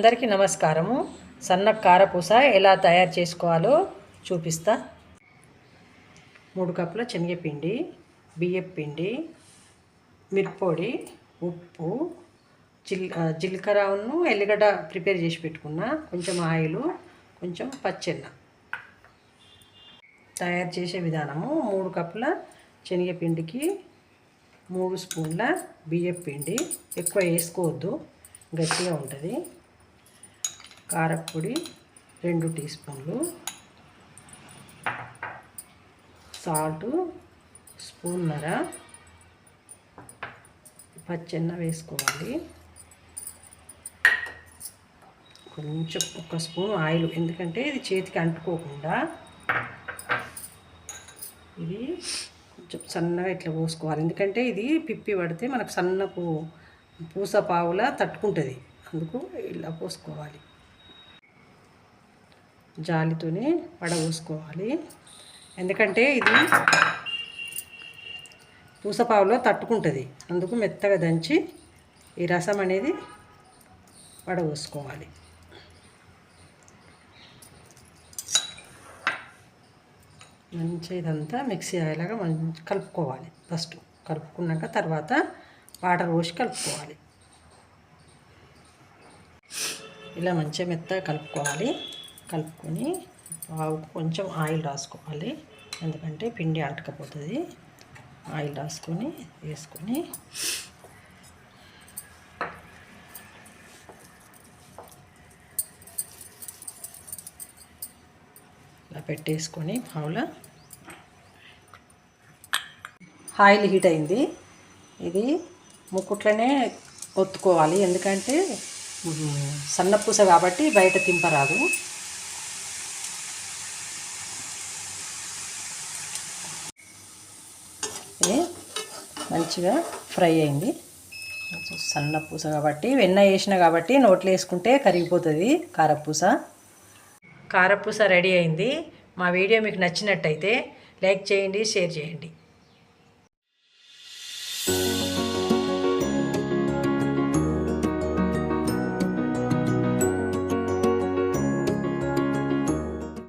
అందరికీ నమస్కారము. సన్న కారపూస ఎలా తయారు చేసుకోవాలో చూపిస్తా. 3 కప్పుల శనగపిండి, బియ్యపు పిండి, మిరప్పొడి, ఉప్పు, జీలకర్రను ఎల్లిగడ్డ ప్రిపేర్ చేసి పెట్టుకున్నా, కొంచెం ఆయిల్, కొంచెం పచ్చెన్న. తయారు చేసే విధానము: 3 కప్పుల శనగపిండికి 3 స్పూన్ల బియ్యపు పిండి. ఎక్కువ వేసుకోవద్దు, గట్టిగా ఉంటుంది. కారపొడి 2 టీ స్పూన్లు, సాల్ట్ స్పూన్నర, పచ్చెన్న వేసుకోవాలి. కొంచెం 1 స్పూన్ ఆయిల్, ఎందుకంటే ఇది చేతికి అంటుకోకుండా. ఇది కొంచెం సన్నగా ఇట్లా పోసుకోవాలి, ఎందుకంటే ఇది పిప్పి పడితే మనకు సన్నపు పూస పావులా తట్టుకుంటుంది, అందుకు ఇలా పోసుకోవాలి. జాలితోనే వడపోసుకోవాలి, ఎందుకంటే ఇది పూసపావులో తట్టుకుంటుంది, అందుకు మెత్తగా దంచి ఈ రసం అనేది వడపోసుకోవాలి. మంచిగా ఇదంతా మిక్సీ అయ్యేలాగా మంచి కలుపుకోవాలి. ఫస్ట్ కలుపుకున్నాక తర్వాత వాటర్ పోసి కలుపుకోవాలి. ఇలా మంచిగా మెత్తగా కలుపుకోవాలి. కలుపుకొని కొంచెం ఆయిల్ రాసుకోవాలి, ఎందుకంటే పిండి అంటకపోతుంది. ఆయిల్ రాసుకొని వేసుకొని ఇలా పెట్టేసుకొని పావుల ఆయిల్ హీట్ అయింది. ఇది ముక్కుట్లోనే ఒత్తుకోవాలి, ఎందుకంటే సన్నపూస కాబట్టి బయట తింపరాదు. మంచిగా ఫ్రై అయింది. సన్నపూస కాబట్టి వెన్న వేసిన కాబట్టి నోట్లో వేసుకుంటే కరిగిపోతుంది కారపూస. కారపూస రెడీ అయింది. మా వీడియో మీకు నచ్చినట్టయితే లైక్ చేయండి, షేర్ చేయండి.